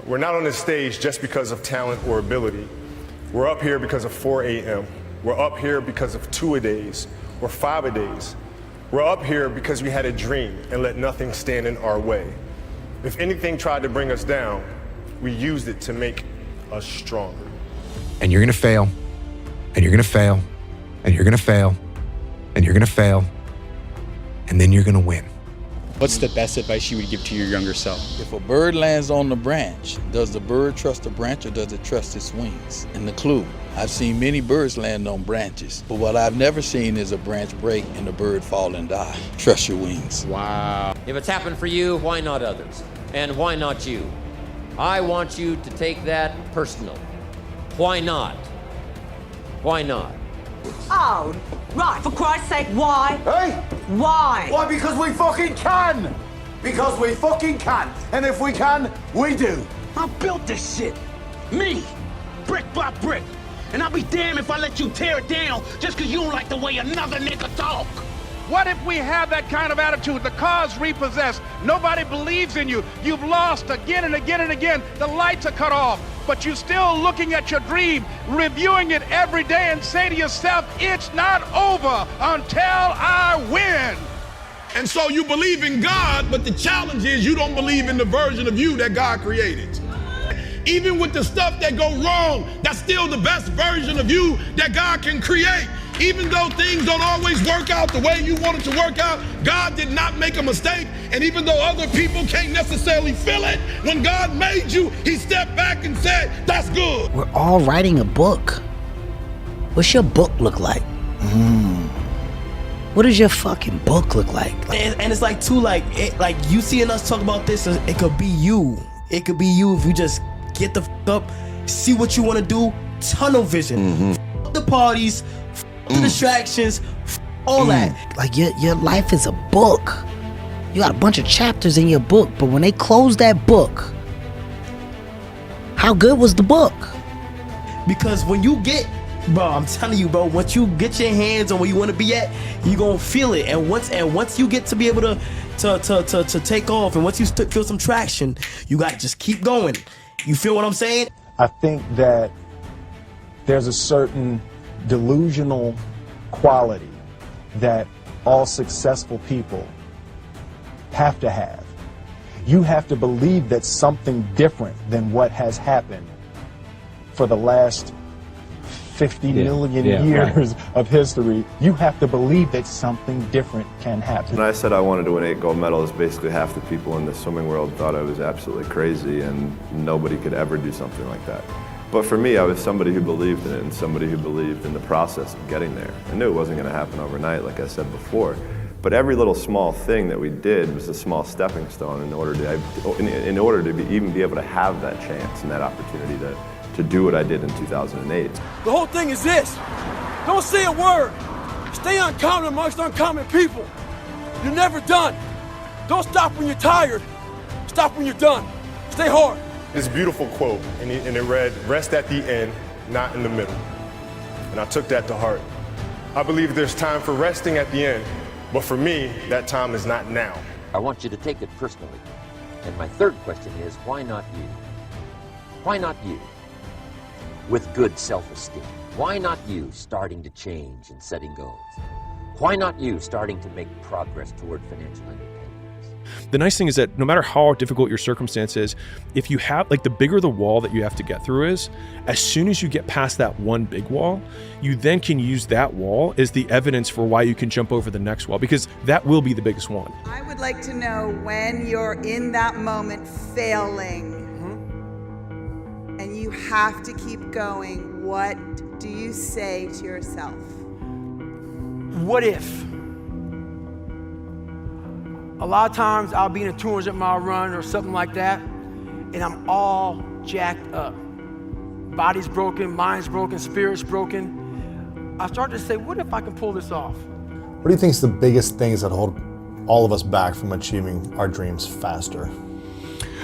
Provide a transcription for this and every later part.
We're not on this stage just because of talent or ability. We're up here because of 4 a.m. We're up here because of 2-a-days or 5-a-days. We're up here because we had a dream and let nothing stand in our way. If anything tried to bring us down, we used it to make us stronger. And you're gonna fail, and you're gonna fail, and you're gonna fail, and you're gonna fail, and then you're gonna win. What's the best advice you would give to your younger self? If a bird lands on the branch, does the bird trust the branch or does it trust its wings? And the clue, I've seen many birds land on branches, but what I've never seen is a branch break and the bird fall and die. Trust your wings. Wow. If it's happened for you, why not others? And why not you? I want you to take that personal. Why not? Why not? Oh, right, for Christ's sake, why? Hey? Why? Why? Because we fucking can! Because we fucking can! And if we can, we do! I built this shit! Me! Brick by brick! And I'll be damned if I let you tear it down just because you don't like the way another nigga talk! What if we have that kind of attitude? The car's repossessed. Nobody believes in you. You've lost again and again and again. The lights are cut off. But you're still looking at your dream, reviewing it every day and say to yourself, it's not over until I win. And so you believe in God, but the challenge is you don't believe in the version of you that God created. Even with the stuff that go wrong, that's still the best version of you that God can create. Even though things don't always work out the way you want it to work out, God did not make a mistake. And even though other people can't necessarily feel it, when God made you, he stepped back and said, that's good. We're all writing a book. What's your book look like? What does your fucking book look like? And it's like too, like you seeing us talk about this, it could be you. It could be you if you just get the f up, see what you want to do, tunnel vision. F the parties, the distractions, all that. Like your life is a book. You got a bunch of chapters in your book, but when they close that book, how good was the book? Because when you get, bro, I'm telling you, bro, once you get your hands on where you want to be at, you gonna feel it. And once you get to be able to take off, and once you feel some traction, you gotta just keep going. You feel what I'm saying? I think that there's a certain delusional quality that all successful people have to have. You have to believe that something different than what has happened for the last 50 million years of history. You have to believe that something different can happen. When I said I wanted to win 8 gold medals, basically half the people in the swimming world thought I was absolutely crazy and nobody could ever do something like that. But for me, I was somebody who believed in it and somebody who believed in the process of getting there. I knew it wasn't going to happen overnight, like I said before. But every little small thing that we did was a small stepping stone in order to even be able to have that chance and that opportunity to do what I did in 2008. The whole thing is this. Don't say a word. Stay uncommon amongst uncommon people. You're never done. Don't stop when you're tired. Stop when you're done. Stay hard. This beautiful quote, and it read, rest at the end, not in the middle. And I took that to heart. I believe there's time for resting at the end, but for me, that time is not now. I want you to take it personally. And my third question is, why not you? Why not you? With good self-esteem. Why not you starting to change and setting goals? Why not you starting to make progress toward financial independence? The nice thing is that no matter how difficult your circumstance is, if you have, like, the bigger the wall that you have to get through is, as soon as you get past that one big wall, you then can use that wall as the evidence for why you can jump over the next wall, because that will be the biggest one. I would like to know, when you're in that moment failing and you have to keep going, what do you say to yourself? What if? A lot of times I'll be in a 200-mile run or something like that, and I'm all jacked up. Body's broken, mind's broken, spirit's broken. I start to say, what if I can pull this off? What do you think is the biggest things that hold all of us back from achieving our dreams faster?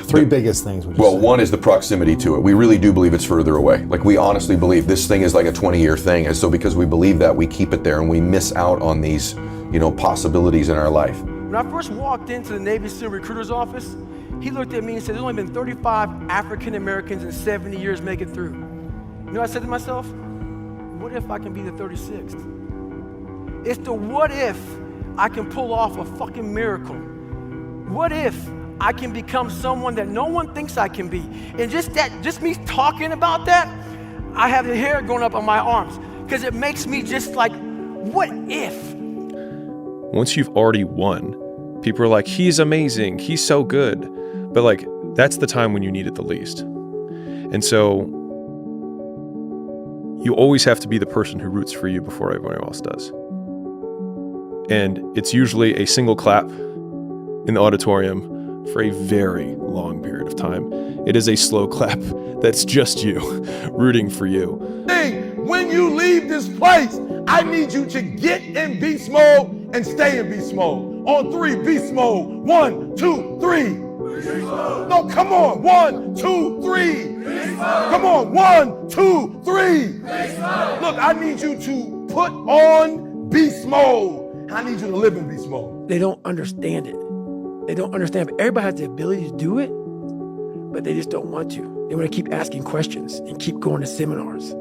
3 biggest things, would you say? One is the proximity to it. We really do believe it's further away. Like, we honestly believe this thing is like a 20-year thing, and so because we believe that, we keep it there and we miss out on these, possibilities in our life. When I first walked into the Navy SEAL recruiter's office, He looked at me and said, there's only been 35 African Americans in 70 years make it through. You know what I said to myself? What if I can be the 36th? It's the what if I can pull off a fucking miracle. What if I can become someone that no one thinks I can be? And just me talking about that, I have the hair going up on my arms because it makes me just like, what if? Once you've already won, people are like, he's amazing, he's so good. But like, that's the time when you need it the least. And so you always have to be the person who roots for you before everyone else does. And it's usually a single clap in the auditorium for a very long period of time. It is a slow clap that's just you rooting for you. Hey, when you leave this place, I need you to get in beast mode and stay in beast mode. On 3, beast mode. 1, 2, 3. No, come on. 1, 2, 3. Come on. 1, 2, 3. Look, I need you to put on beast mode. I need you to live in beast mode. They don't understand it. They don't understand. But everybody has the ability to do it, but they just don't want to. They want to keep asking questions and keep going to seminars.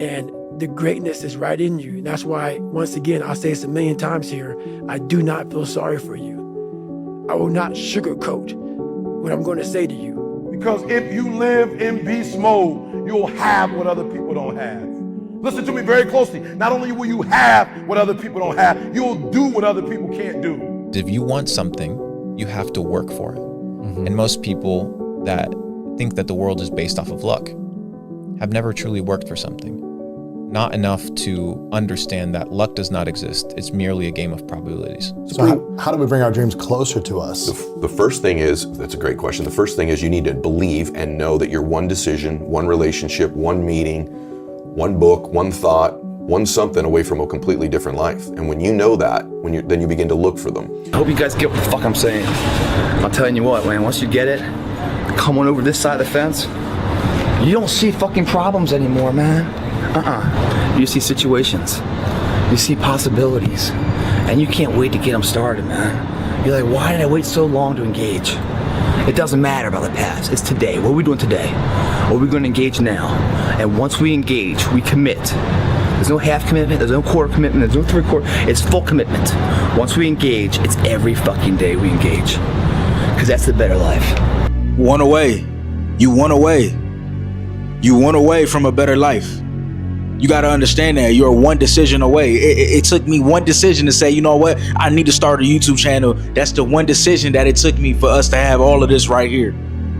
And the greatness is right in you. And that's why, once again, I'll say this a million times here, I do not feel sorry for you. I will not sugarcoat what I'm going to say to you. Because if you live in beast mode, you'll have what other people don't have. Listen to me very closely. Not only will you have what other people don't have, you'll do what other people can't do. If you want something, you have to work for it. Mm-hmm. And most people that think that the world is based off of luck have never truly worked for something. Not enough to understand that luck does not exist. It's merely a game of probabilities. So how do we bring our dreams closer to us? The first thing is, that's a great question. The first thing is you need to believe and know that you're one decision, one relationship, one meeting, one book, one thought, one something away from a completely different life. And when you know that, then you begin to look for them. I hope you guys get what the fuck I'm saying. I'm telling you what, man, once you get it, come on over this side of the fence, you don't see fucking problems anymore, man. You see situations. You see possibilities. And you can't wait to get them started, man. You're like, why did I wait so long to engage? It doesn't matter about the past. It's today. What are we doing today? What are we going to engage now? And once we engage, we commit. There's no half commitment. There's no quarter commitment. There's no 3/4. It's full commitment. Once we engage, it's every fucking day we engage. Because that's the better life. One away. You one away. You one away from a better life. You got to understand that you're one decision away. It took me one decision to say, you know what? I need to start a YouTube channel. That's the one decision that it took me for us to have all of this right here.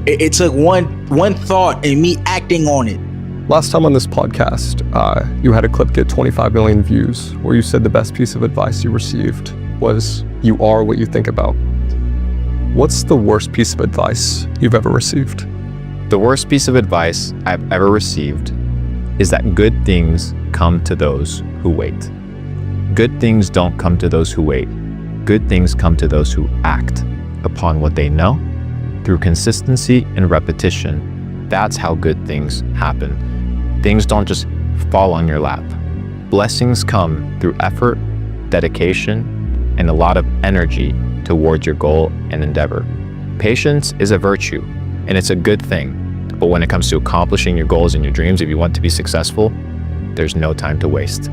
It took one thought and me acting on it. Last time on this podcast, you had a clip get 25 million views where you said the best piece of advice you received was, you are what you think about. What's the worst piece of advice you've ever received? The worst piece of advice I've ever received is that good things come to those who wait. Good things don't come to those who wait. Good things come to those who act upon what they know through consistency and repetition. That's how good things happen. Things don't just fall on your lap. Blessings come through effort, dedication, and a lot of energy towards your goal and endeavor. Patience is a virtue, and it's a good thing. But when it comes to accomplishing your goals and your dreams, if you want to be successful, there's no time to waste.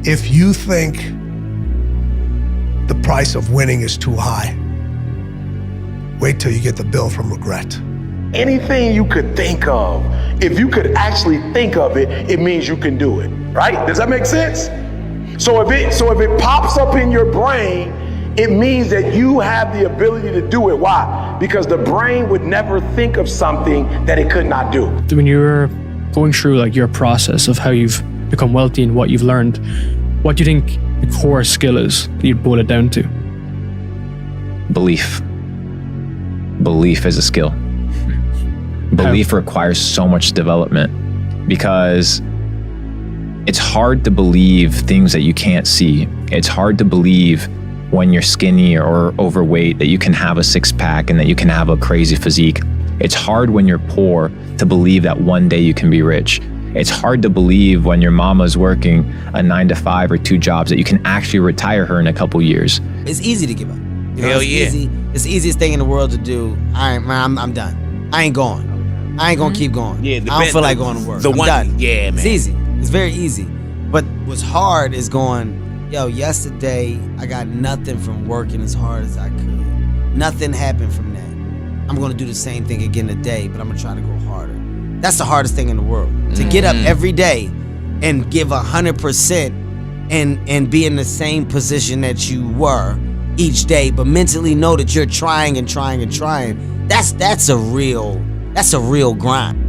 If you think the price of winning is too high, wait till you get the bill from regret. Anything you could think of, if you could actually think of it, it means you can do it, right? Does that make sense? So if it pops up in your brain, it means that you have the ability to do it. Why? Because the brain would never think of something that it could not do. When you're going through like your process of how you've become wealthy and what you've learned, what do you think the core skill is that you'd boil it down to? Belief. Belief is a skill. Belief requires so much development because it's hard to believe things that you can't see. It's hard to believe when you're skinny or overweight that you can have a six-pack and that you can have a crazy physique. It's hard when you're poor to believe that one day you can be rich. It's hard to believe when your mama's working a 9 to 5 or 2 jobs that you can actually retire her in a couple years. It's easy to give up. You know, Hell it's yeah. easy. It's the easiest thing in the world to do. I'm done. I ain't going. I ain't gonna keep going. Yeah, I don't feel like going to work. The I'm one, done. yeah, man. It's easy. It's very easy. But what's hard is going, yo, yesterday I got nothing from working as hard as I could. Nothing happened from that. I'm gonna do the same thing again today, but I'm gonna try to go harder. That's the hardest thing in the world. To get up every day and give 100% and be in the same position that you were each day, but mentally know that you're trying and trying and trying. That's a real grind.